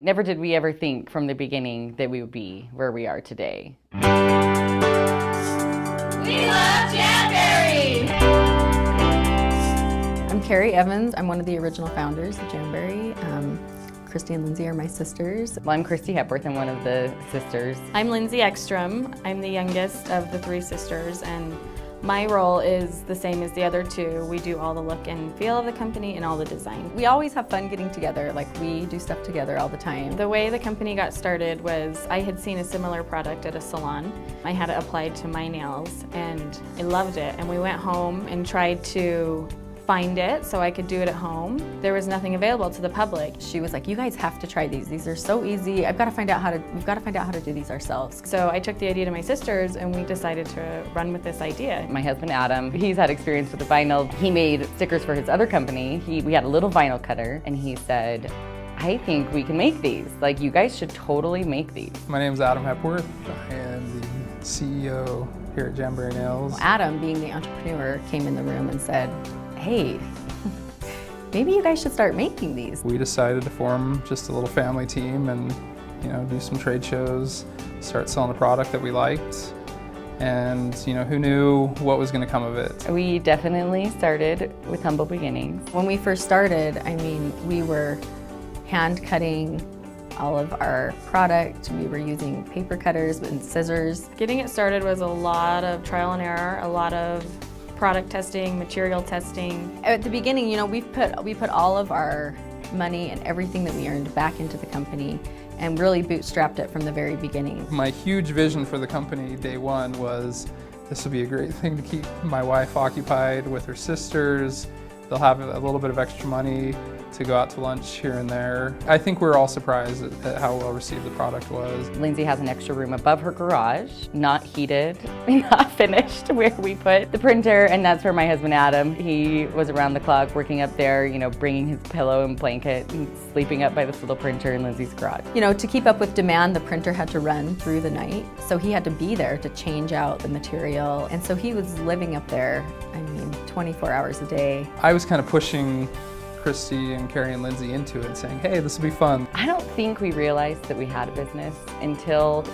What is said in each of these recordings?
Never did we ever think from the beginning that we would be where we are today. We love Jamberry! I'm Carrie Evans. I'm one of the original founders of Jamberry. Christy and Lindsay are my sisters. Well, I'm Christy Hepworth. I'm one of the sisters. I'm Lindsay Ekstrom. I'm the youngest of the three sisters, and my role is the same as the other two. We do all the look and feel of the company and all the design. We always have fun getting together. Like, we do stuff together all the time. The way the company got started was I had seen a similar product at a salon. I had it applied to my nails and I loved it. And we went home and tried to find it so I could do it at home. There was nothing available to the public. She was like, you guys have to try these. These are so easy. We've got to find out how to do these ourselves. So I took the idea to my sisters and we decided to run with this idea. My husband Adam, he's had experience with the vinyl. He made stickers for his other company. We had a little vinyl cutter and he said, I think we can make these. Like, you guys should totally make these. My name is Adam Hepworth. I am the CEO here at Jamberry Nails. Adam, being the entrepreneur, came in the room and said, hey, maybe you guys should start making these. We decided to form just a little family team and, do some trade shows, start selling the product that we liked. And, who knew what was going to come of it? We definitely started with humble beginnings. When we first started, we were hand cutting all of our product. We were using paper cutters and scissors. Getting it started was a lot of trial and error, a lot of product testing, material testing. At the beginning, we put all of our money and everything that we earned back into the company and really bootstrapped it from the very beginning. My huge vision for the company day one was this would be a great thing to keep my wife occupied with her sisters. They'll have a little bit of extra money to go out to lunch here and there. I think we're all surprised at how well received the product was. Lindsay has an extra room above her garage, not heated, not finished, where we put the printer, and that's where my husband Adam, he was around the clock working up there, bringing his pillow and blanket and sleeping up by this little printer in Lindsay's garage. To keep up with demand, the printer had to run through the night, so he had to be there to change out the material, and so he was living up there, 24 hours a day. I was kind of pushing Christy and Carrie and Lindsay into it, saying, hey, this will be fun. I don't think we realized that we had a business until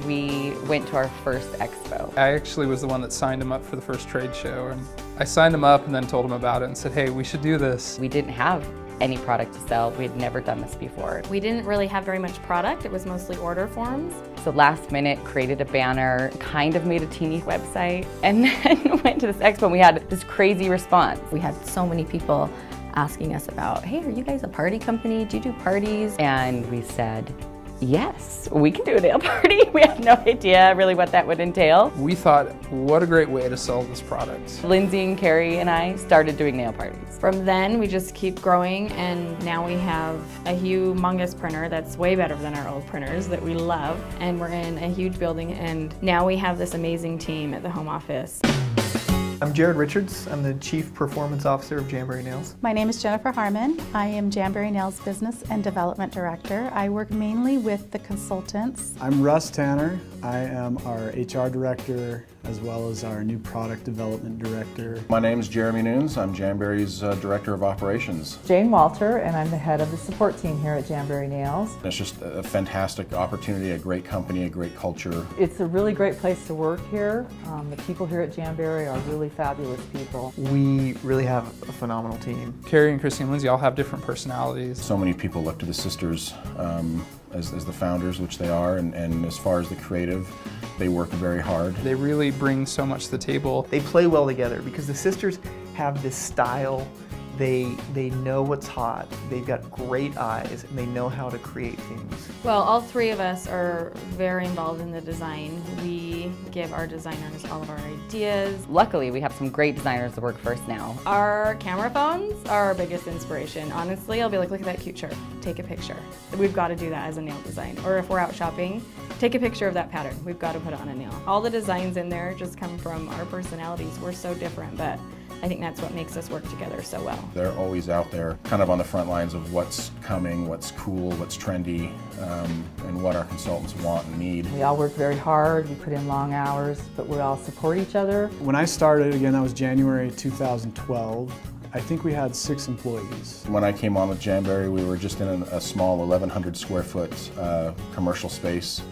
we went to our first expo. I actually was the one that signed him up for the first trade show, and I signed him up and then told him about it and said, hey, we should do this. We didn't have any product to sell. We had never done this before. We didn't really have very much product. It was mostly order forms. So last minute, created a banner, kind of made a teeny website, and then went to this expo and we had this crazy response. We had so many people asking us about, hey, are you guys a party company? Do you do parties? And we said, yes, we can do a nail party. We had no idea really what that would entail. We thought, what a great way to sell this product. Lindsay and Carrie and I started doing nail parties. From then, we just keep growing, and now we have a humongous printer that's way better than our old printers that we love. And we're in a huge building, and now we have this amazing team at the home office. I'm Jared Richards. I'm the Chief Performance Officer of Jamberry Nails. My name is Jennifer Harmon. I am Jamberry Nails Business and Development Director. I work mainly with the consultants. I'm Russ Tanner. I am our HR Director as well as our new Product Development Director. My name is Jeremy Nunes. I'm Jamberry's Director of Operations. Jane Walter, and I'm the head of the support team here at Jamberry Nails. It's just a fantastic opportunity, a great company, a great culture. It's a really great place to work here. The people here at Jamberry are really fabulous people. We really have a phenomenal team. Carrie and Christy and Lindsay all have different personalities. So many people look to the sisters as the founders, which they are, and as far as the creative, they work very hard. They really bring so much to the table. They play well together because the sisters have this style. They know what's hot, they've got great eyes, and they know how to create things. Well, all three of us are very involved in the design. We give our designers all of our ideas. Luckily, we have some great designers that work for us now. Our camera phones are our biggest inspiration. Honestly, I'll be like, look at that cute shirt, take a picture. We've got to do that as a nail design. Or if we're out shopping, take a picture of that pattern. We've got to put it on a nail. All the designs in there just come from our personalities. We're so different, but I think that's what makes us work together so well. They're always out there, kind of on the front lines of what's coming, what's cool, what's trendy, and what our consultants want and need. We all work very hard, we put in long hours, but we all support each other. When I started, again, that was January 2012. I think we had 6 employees. When I came on with Jamberry, we were just in a small 1,100 square foot commercial space.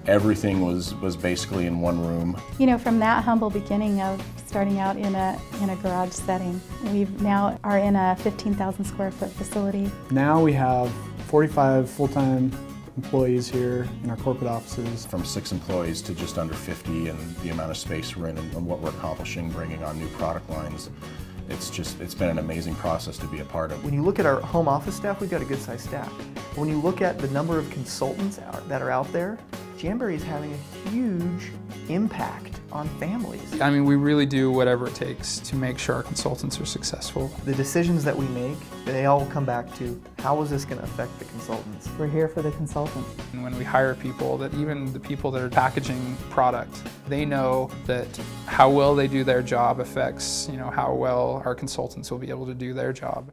Everything was basically in one room. You know, from that humble beginning of starting out in a garage setting, we now are in a 15,000 square foot facility. Now we have 45 full-time employees here in our corporate offices. From 6 employees to just under 50, and the amount of space we're in and what we're accomplishing, bringing on new product lines. It's been an amazing process to be a part of. When you look at our home office staff, we've got a good sized staff. When you look at the number of consultants that are out there, Jamberry is having a huge impact on families. I mean, we really do whatever it takes to make sure our consultants are successful. The decisions that we make, they all come back to how is this going to affect the consultants? We're here for the consultant. And when we hire people, that even the people that are packaging product, they know that how well they do their job affects, how well our consultants will be able to do their job.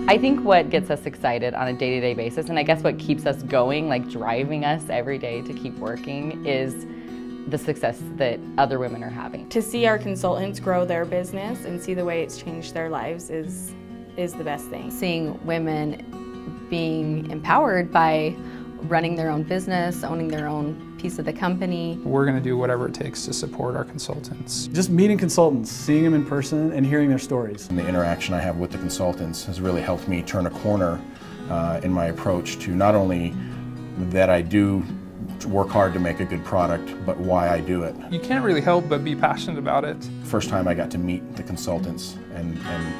I think what gets us excited on a day-to-day basis, and I guess what keeps us going, like driving us every day to keep working, is the success that other women are having. To see our consultants grow their business and see the way it's changed their lives is the best thing. Seeing women being empowered by running their own business, owning their own piece of the company. We're going to do whatever it takes to support our consultants. Just meeting consultants, seeing them in person, and hearing their stories. And the interaction I have with the consultants has really helped me turn a corner in my approach to not only that I do work hard to make a good product, but why I do it. You can't really help but be passionate about it. First time I got to meet the consultants and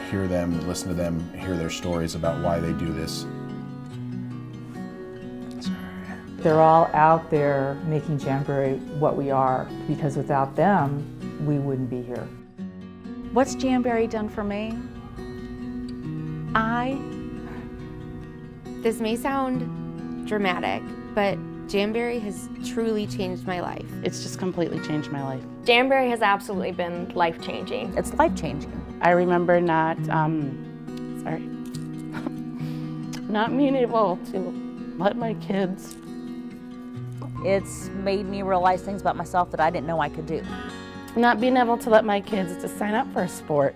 hear them, listen to them, hear their stories about why they do this. They're all out there making Jamberry what we are, because without them, we wouldn't be here. What's Jamberry done for me? This may sound dramatic, but Jamberry has truly changed my life. It's just completely changed my life. Jamberry has absolutely been life-changing. It's life-changing. I remember not being able to let my kids. It's made me realize things about myself that I didn't know I could do. Not being able to let my kids to sign up for a sport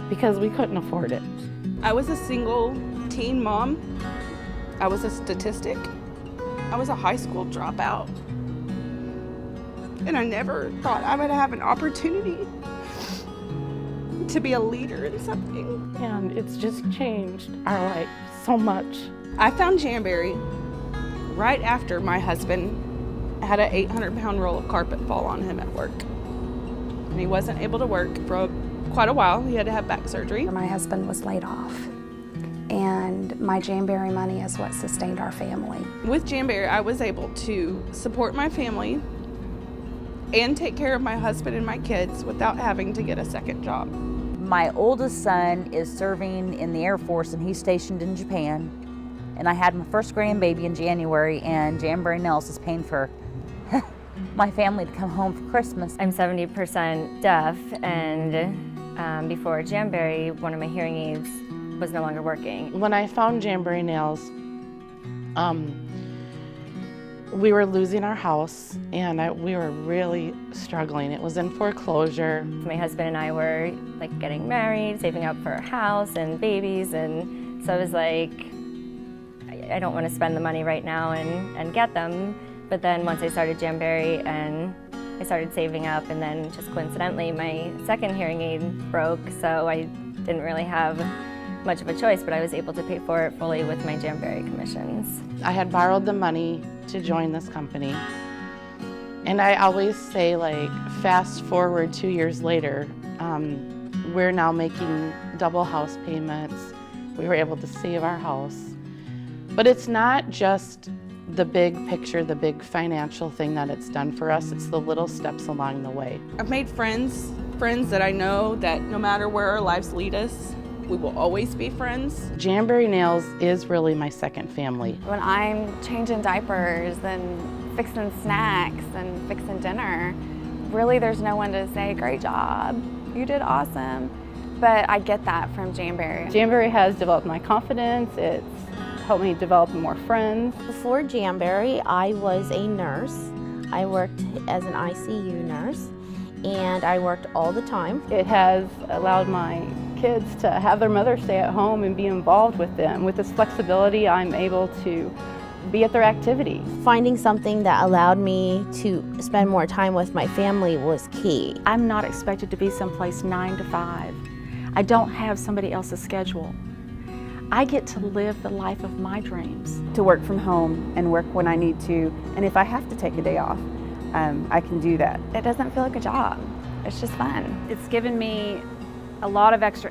because we couldn't afford it. I was a single teen mom. I was a statistic. I was a high school dropout. And I never thought I would have an opportunity to be a leader in something. And it's just changed our life so much. I found Jamberry right after my husband had an 800-pound roll of carpet fall on him at work. And he wasn't able to work for quite a while. He had to have back surgery. My husband was laid off, and my Jamberry money is what sustained our family. With Jamberry, I was able to support my family and take care of my husband and my kids without having to get a second job. My oldest son is serving in the Air Force, and he's stationed in Japan. And I had my first grandbaby in January, and Jamberry Nails is paying for my family to come home for Christmas. I'm 70% deaf, and before Jamberry, one of my hearing aids was no longer working. When I found Jamberry Nails, we were losing our house, and we were really struggling. It was in foreclosure. My husband and I were like getting married, saving up for a house and babies, and so I was like, I don't want to spend the money right now and get them. But then once I started Jamberry and I started saving up, and then just coincidentally my second hearing aid broke, so I didn't really have much of a choice, but I was able to pay for it fully with my Jamberry commissions. I had borrowed the money to join this company. And I always say, like, fast forward 2 years later, we're now making double house payments. We were able to save our house. But it's not just the big picture, the big financial thing that it's done for us. It's the little steps along the way. I've made friends that I know that no matter where our lives lead us, we will always be friends. Jamberry Nails is really my second family. When I'm changing diapers and fixing snacks and fixing dinner, really there's no one to say, great job, you did awesome. But I get that from Jamberry. Jamberry has developed my confidence. It's helped me develop more friends. Before Jamberry, I was a nurse. I worked as an ICU nurse, and I worked all the time. It has allowed my kids to have their mother stay at home and be involved with them. With this flexibility, I'm able to be at their activities. Finding something that allowed me to spend more time with my family was key. I'm not expected to be someplace 9 to 5. I don't have somebody else's schedule. I get to live the life of my dreams. To work from home and work when I need to, and if I have to take a day off, I can do that. It doesn't feel like a job. It's just fun. It's given me a lot of extra